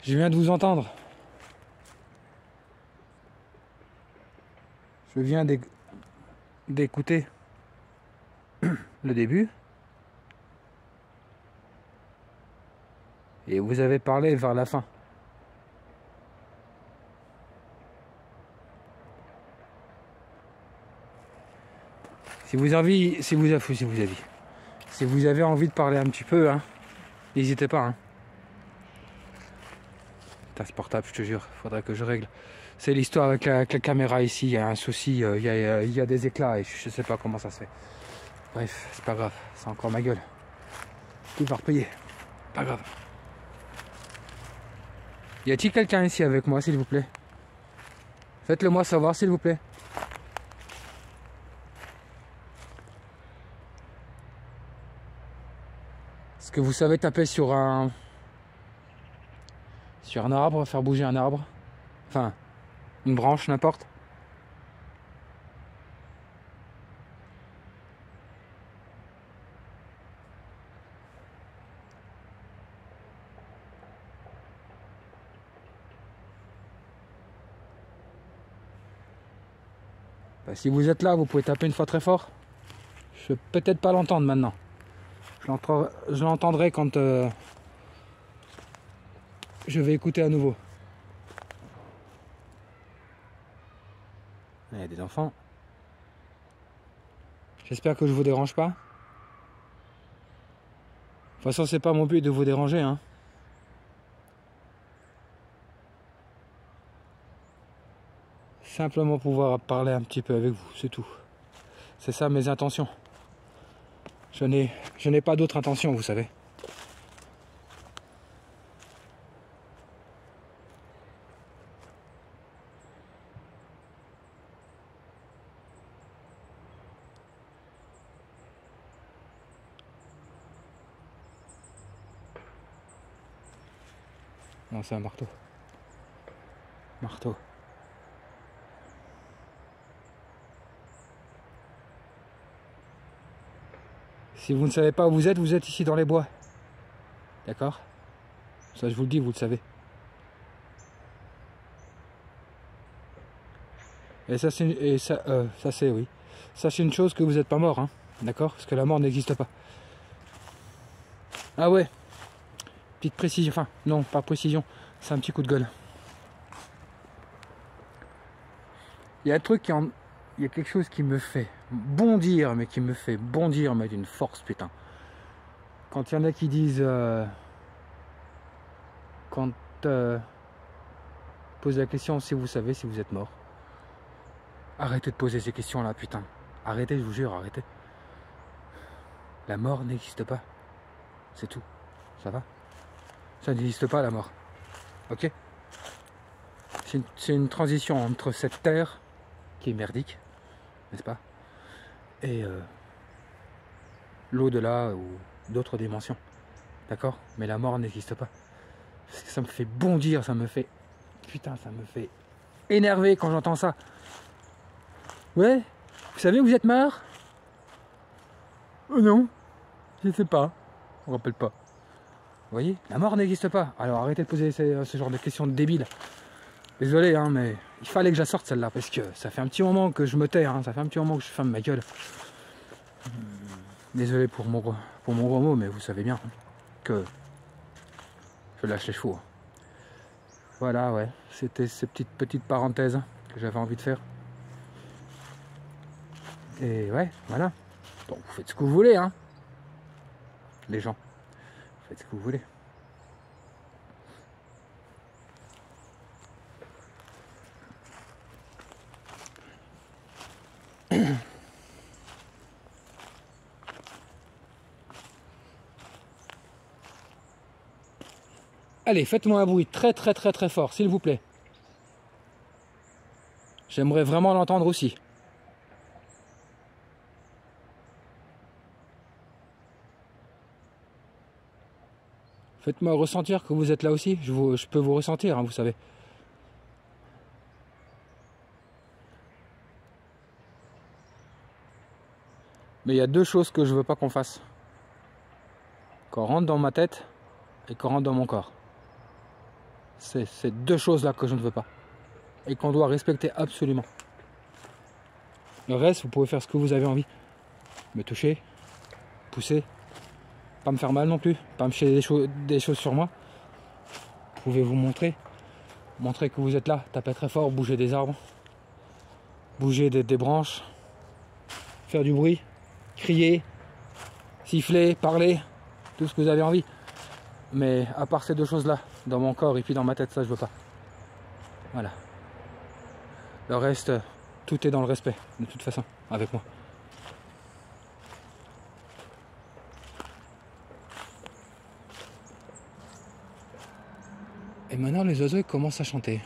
Je viens de vous entendre. Je viens d'écouter le début. Et vous avez parlé vers la fin. Si vous avez envie de parler un petit peu, hein, n'hésitez pas. Hein. Putain, ce portable, je te jure, faudrait que je règle. C'est l'histoire avec la caméra ici, il y a un souci, il y a des éclats et je sais pas comment ça se fait. Bref, c'est pas grave, c'est encore ma gueule. Tout va repayer, pas grave. Y a-t-il quelqu'un ici avec moi, s'il vous plaît? Faites-le moi savoir, s'il vous plaît. Est-ce que vous savez taper sur un arbre, faire bouger un arbre? Enfin, une branche, n'importe. Bah, si vous êtes là, vous pouvez taper une fois très fort. Je vais peut-être pas l'entendre maintenant. Je l'entendrai quand je vais écouter à nouveau. Il y a des enfants. J'espère que je vous dérange pas. De toute façon, c'est pas mon but de vous déranger, hein. Simplement pouvoir parler un petit peu avec vous, c'est tout. C'est ça mes intentions. Je n'ai pas d'autre intention, vous savez. Non, c'est un marteau. Marteau. Si vous ne savez pas où vous êtes ici dans les bois. D'accord? Ça, je vous le dis, vous le savez. Et ça, c'est oui. Ça, c'est une chose que vous n'êtes pas mort, hein. D'accord? Parce que la mort n'existe pas. Ah ouais. Petite précision. Enfin, non, pas précision. C'est un petit coup de gueule. Il y a un truc il y a quelque chose qui me fait bondir, mais d'une force, putain. Quand il y en a qui disent... quand... pose la question si vous savez si vous êtes mort. Arrêtez de poser ces questions-là, putain. Arrêtez, je vous jure, arrêtez. La mort n'existe pas. C'est tout. Ça va? Ça n'existe pas, la mort. Ok? C'est une transition entre cette terre, qui est merdique, n'est-ce pas? Et l'au-delà ou d'autres dimensions. D'accord? Mais la mort n'existe pas. Parce que ça me fait bondir, ça me fait... Putain, ça me fait énerver quand j'entends ça. Ouais? Vous savez où vous êtes mort? Non. Je sais pas. On rappelle pas. Vous voyez? La mort n'existe pas. Alors arrêtez de poser ce genre de questions débiles. Désolé, hein, mais il fallait que je la sorte celle-là, parce que ça fait un petit moment que je me tais, hein, ça fait un petit moment que je ferme ma gueule. Désolé pour mon gros mot, mais vous savez bien hein, que je lâche les chevaux. Voilà, ouais, c'était ces petites parenthèses que j'avais envie de faire. Et ouais, voilà. Bon, vous faites ce que vous voulez, hein. Les gens, vous faites ce que vous voulez. Allez, faites-moi un bruit très fort, s'il vous plaît. J'aimerais vraiment l'entendre aussi. Faites-moi ressentir que vous êtes là aussi. Je peux vous ressentir, hein, vous savez. Mais il y a deux choses que je veux pas qu'on fasse. Qu'on rentre dans ma tête et qu'on rentre dans mon corps. C'est ces deux choses-là que je ne veux pas. Et qu'on doit respecter absolument. Le reste, vous pouvez faire ce que vous avez envie. Me toucher, pousser, pas me faire mal non plus, pas me chier des choses sur moi. Vous pouvez vous montrer que vous êtes là, taper très fort, bouger des arbres, bouger des branches, faire du bruit, crier, siffler, parler, tout ce que vous avez envie. Mais à part ces deux choses-là, dans mon corps et puis dans ma tête, ça je veux pas. Voilà. Le reste, tout est dans le respect, de toute façon, avec moi. Et maintenant, les oiseaux ils commencent à chanter.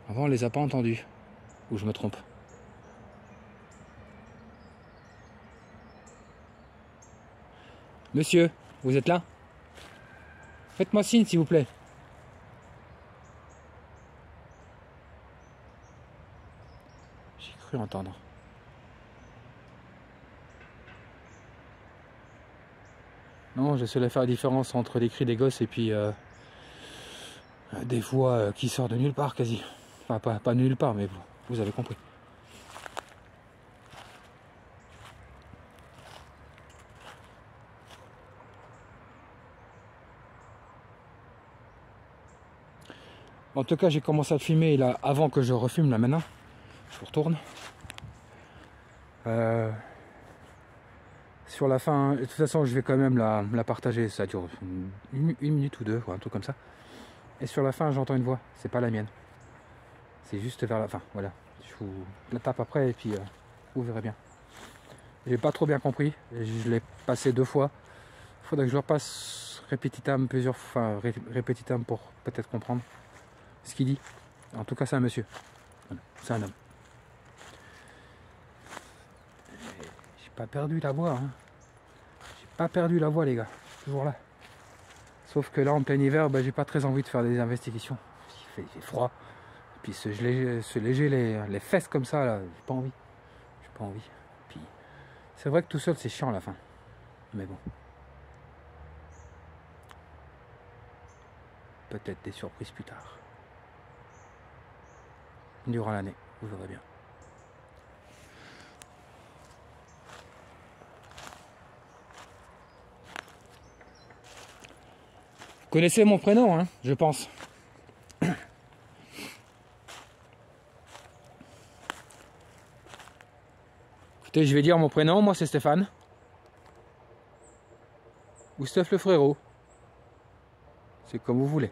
Avant, on les a pas entendus. Ou je me trompe. Monsieur, vous êtes là? Faites-moi signe, s'il vous plaît. J'ai cru entendre. Non, j'essaie de faire la différence entre les cris des gosses et puis des voix qui sortent de nulle part quasi. Enfin, pas de nulle part, mais vous avez compris. En tout cas, j'ai commencé à filmer là avant que je refume là maintenant. Je vous retourne. Sur la fin, de toute façon, je vais quand même la partager. Ça dure une minute ou deux, quoi, un truc comme ça. Et sur la fin, j'entends une voix. C'est pas la mienne. C'est juste vers la fin. Voilà. Je vous la tape après et puis vous verrez bien. J'ai pas trop bien compris. Je l'ai passé 2 fois. Il faudrait que je le repasse répétitam plusieurs fois, répétitam pour peut-être comprendre ce qu'il dit. En tout cas, c'est un monsieur. Voilà. C'est un homme. J'ai pas perdu la voix. Hein. J'ai pas perdu la voix, les gars. Toujours là. Sauf que là, en plein hiver, j'ai pas très envie de faire des investigations. Il fait froid. Et puis se léger les fesses comme ça, là, j'ai pas envie. J'ai pas envie. Puis c'est vrai que tout seul, c'est chiant à la fin. Mais bon. Peut-être des surprises plus tard. Durant l'année, vous verrez bien. Vous connaissez mon prénom, hein, je pense. Écoutez, je vais dire mon prénom, moi c'est Stéphane. Ou Steph le frérot. C'est comme vous voulez.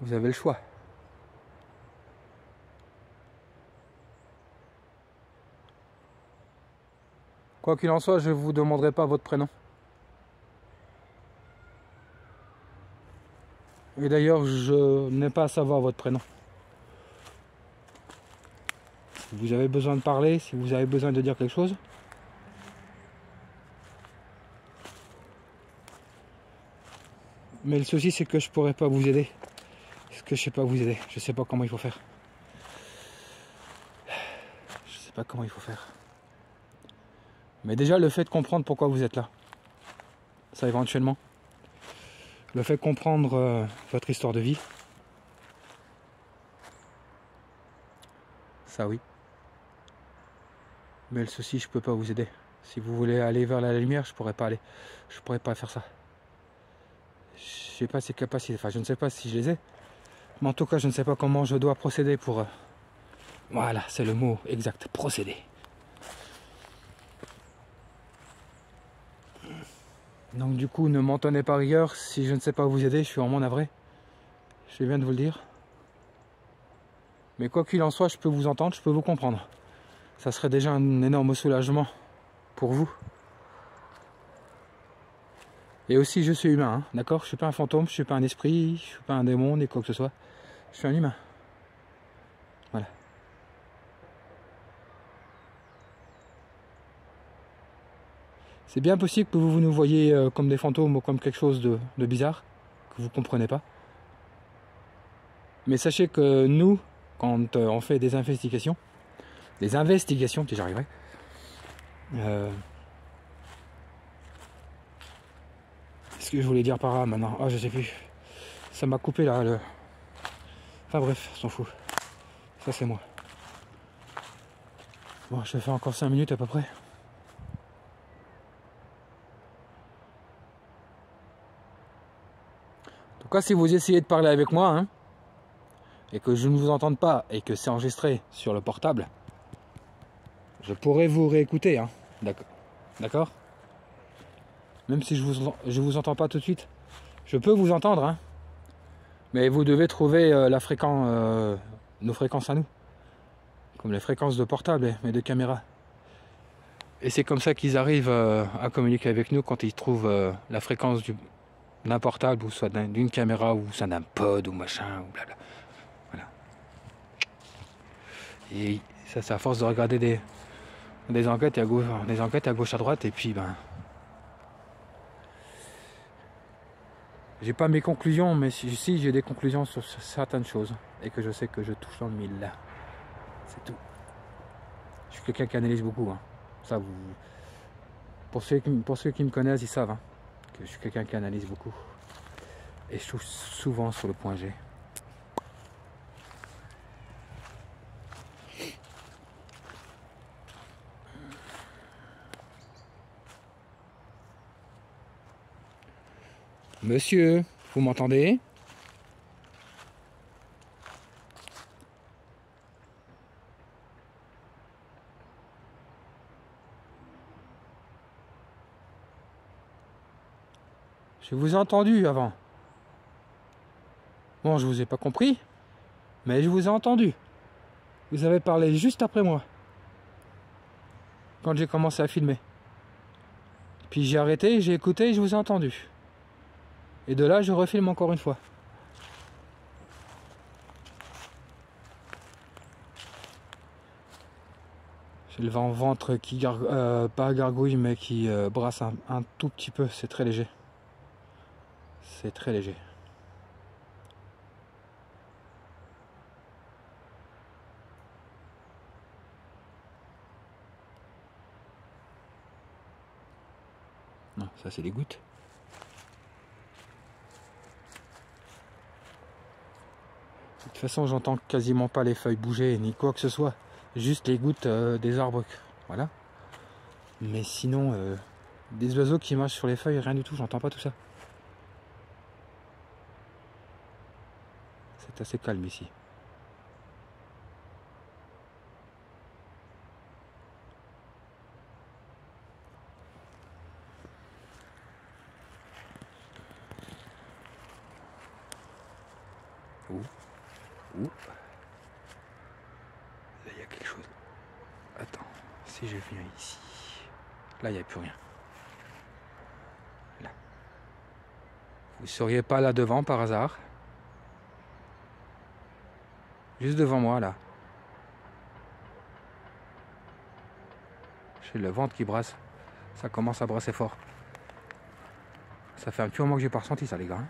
Vous avez le choix. Quoi qu'il en soit, je ne vous demanderai pas votre prénom. Et d'ailleurs, je n'ai pas à savoir votre prénom. Si vous avez besoin de parler, si vous avez besoin de dire quelque chose, mais le souci c'est que je pourrais pas vous aider. Parce que je sais pas vous aider. Je sais pas comment il faut faire. Je sais pas comment il faut faire. Mais déjà le fait de comprendre pourquoi vous êtes là. Ça éventuellement. Le fait de comprendre votre histoire de vie. Ça oui. Mais le souci, je peux pas vous aider. Si vous voulez aller vers la lumière, je pourrais pas aller. Je pourrais pas faire ça. Je sais pas ses capacités. Enfin, je ne sais pas si je les ai. Mais en tout cas, je ne sais pas comment je dois procéder pour... Voilà, c'est le mot exact. Procéder. Donc du coup, ne m'en tenez pas rigueur. Si je ne sais pas vous aider, je suis vraiment navré. Je viens de vous le dire. Mais quoi qu'il en soit, je peux vous entendre, je peux vous comprendre. Ça serait déjà un énorme soulagement pour vous. Et aussi, je suis humain, hein, d'accord? Je suis pas un fantôme, je suis pas un esprit, je suis pas un démon, ni quoi que ce soit. Je suis un humain. Voilà. C'est bien possible que vous nous voyez comme des fantômes ou comme quelque chose de bizarre, que vous comprenez pas. Mais sachez que nous, quand on fait des investigations, puis j'y arriverai. Qu'est-ce que je voulais dire par là maintenant? Ah, je sais plus. Ça m'a coupé là le... Enfin bref, s'en fout. Ça c'est moi. Bon, je vais faire encore 5 minutes à peu près. En tout cas, si vous essayez de parler avec moi, hein, et que je ne vous entende pas, et que c'est enregistré sur le portable, je pourrais vous réécouter, hein. D'accord. D'accord. Même si je vous entends pas tout de suite, je peux vous entendre, hein. Mais vous devez trouver la fréquence, nos fréquences à nous, comme les fréquences de portable et de caméra. Et c'est comme ça qu'ils arrivent à communiquer avec nous quand ils trouvent la fréquence d'un portable, ou soit d'une caméra, ou soit d'un pod, ou machin, ou blabla. Voilà. Et ça, c'est à force de regarder des enquêtes à gauche, à droite, et puis ben... J'ai pas mes conclusions, mais si j'ai des conclusions sur certaines choses, et que je sais que je touche dans le mille là. C'est tout. Je suis quelqu'un qui analyse beaucoup, hein. Ça, vous... Pour ceux qui me connaissent, ils savent, hein, que je suis quelqu'un qui analyse beaucoup. Et je touche souvent sur le point G. Monsieur, vous m'entendez? Je vous ai entendu avant. Bon, je vous ai pas compris, mais je vous ai entendu. Vous avez parlé juste après moi, quand j'ai commencé à filmer. Puis j'ai arrêté, j'ai écouté et je vous ai entendu. Et de là, je refilme encore une fois. J'ai le ventre qui pas gargouille, mais qui brasse un tout petit peu. C'est très léger. C'est très léger. Non, ça c'est des gouttes. De toute façon, j'entends quasiment pas les feuilles bouger, ni quoi que ce soit. Juste les gouttes des arbres. Voilà. Mais sinon, des oiseaux qui marchent sur les feuilles, rien du tout, j'entends pas tout ça. C'est assez calme ici. Ouh. Ouh. Là, il y a quelque chose. Attends, si je viens ici. Là, il n'y a plus rien. Là. Vous seriez pas là devant par hasard? Juste devant moi, là. J'ai le ventre qui brasse. Ça commence à brasser fort. Ça fait un petit moment que j'ai pas ressenti ça, les gars. Hein.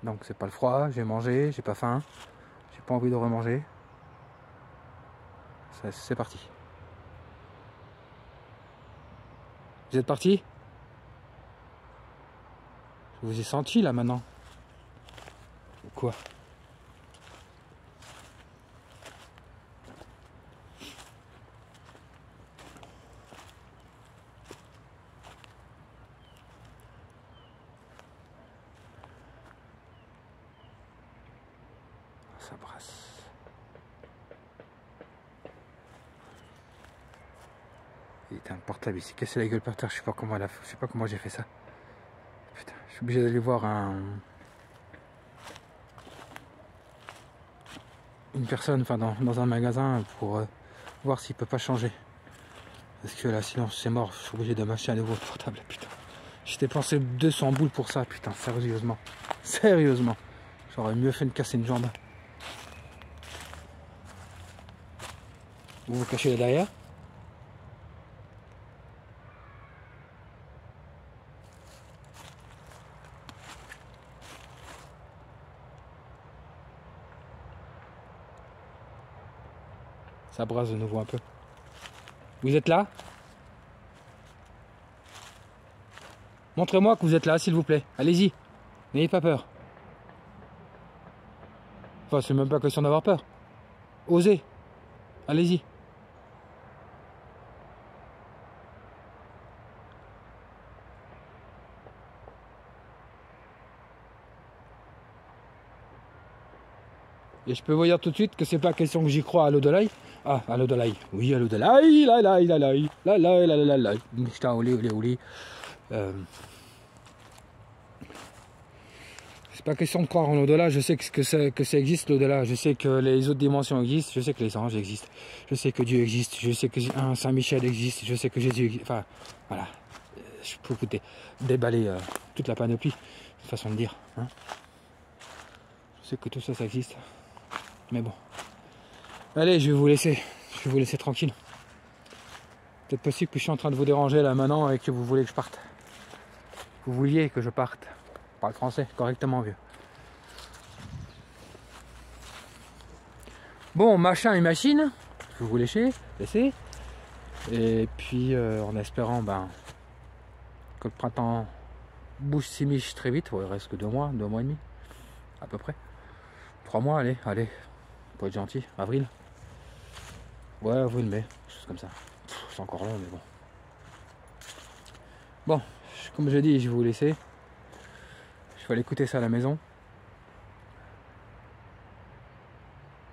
Donc c'est pas le froid, j'ai mangé, j'ai pas faim, j'ai pas envie de remanger. C'est parti. Vous êtes parti? Je vous ai senti là maintenant. Ou quoi? Ça brasse. Il était un portable ici, cassé la gueule par terre, je sais pas comment j'ai fait ça. Putain, je suis obligé d'aller voir une personne, enfin dans un magasin pour voir s'il peut pas changer. Parce que là sinon c'est mort, je suis obligé de m'acheter un nouveau portable, putain. J'ai dépensé 200 boules pour ça, putain, sérieusement. Sérieusement. J'aurais mieux fait de casser une jambe. Vous vous cachez là derrière? Ça brasse de nouveau un peu. Vous êtes là? Montrez-moi que vous êtes là, s'il vous plaît. Allez-y. N'ayez pas peur. Enfin, c'est même pas question d'avoir peur. Osez. Allez-y. Et je peux vous dire tout de suite que c'est pas question que j'y crois à l'eau de l'ail. Ah, à l'eau de l'ail. Oui, à l'eau de l'ail. La. Putain, olé. C'est pas question de croire en l'au-delà. Je sais que ça existe l'au-delà. Je sais que les autres dimensions existent. Je sais que les anges existent. Je sais que Dieu existe. Je sais que Saint-Michel existe. Je sais que Jésus existe. Enfin, voilà. Je peux vous déballer toute la panoplie. C'est une façon de dire. Hein. Je sais que tout ça, ça existe. Mais bon. Allez, je vais vous laisser. Je vais vous laisser tranquille. Peut-être possible que je suis en train de vous déranger là maintenant et que vous voulez que je parte. Vous vouliez que je parte. Je parle français correctement, vieux. Bon, machin et machine. Je vais vous laisser. Et puis, en espérant que le printemps bouge si miche très vite. Ouais, il reste que 2 mois et demi. À peu près. 3 mois, allez. Pour être gentil. Avril. Ouais, avril, mai. Chose comme ça. C'est encore long, mais bon. Bon, comme je dis, je vais vous laisser. Je vais aller écouter ça à la maison.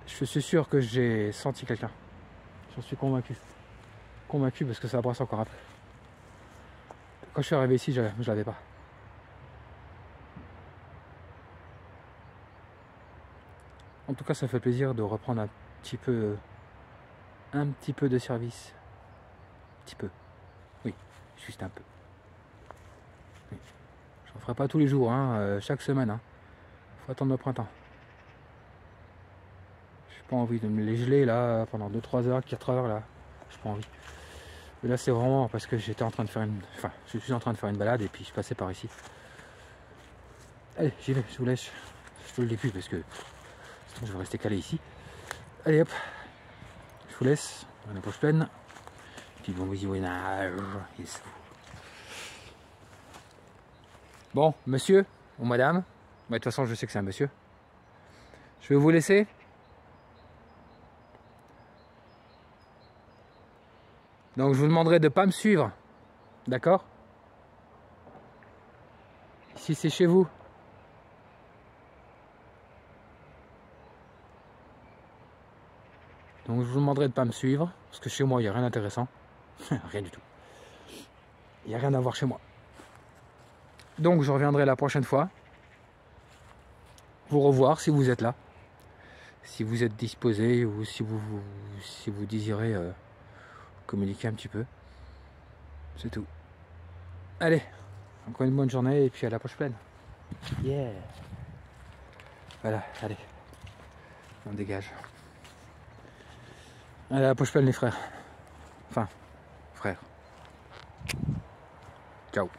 Je suis sûr que j'ai senti quelqu'un. J'en suis convaincu. Convaincu parce que ça brasse encore après. Quand je suis arrivé ici, je l'avais pas. En tout cas, ça fait plaisir de reprendre un petit peu de service. Un petit peu. Oui, juste un peu. Oui. J'en ferai pas tous les jours, hein, chaque semaine. Hein. Faut attendre le printemps. J'ai pas envie de me les geler là pendant 2-3 heures, 4 heures là. J'ai pas envie. Mais là, c'est vraiment parce que j'étais en train de faire je suis en train de faire une balade et puis je passais par ici. Allez, j'y vais, je vous laisse. Je vous le dis plus parce que je vais rester calé ici. Allez hop, je vous laisse, la poche pleine. Puis bon visionnage. Yes. Bon, monsieur ou madame, de toute façon je sais que c'est un monsieur. Je vais vous laisser. Donc je vous demanderai de ne pas me suivre. D'accord? Si c'est chez vous. Donc je vous demanderai de ne pas me suivre. Parce que chez moi il n'y a rien d'intéressant. Rien du tout. Il n'y a rien à voir chez moi. Donc je reviendrai la prochaine fois. Vous revoir si vous êtes là. Si vous êtes disposé ou si vous désirez communiquer un petit peu. C'est tout. Allez, encore une bonne journée et puis à la poche pleine. Yeah. Voilà, allez. On dégage. Allez, à la poche pleine les frères. Enfin, frères. Ciao.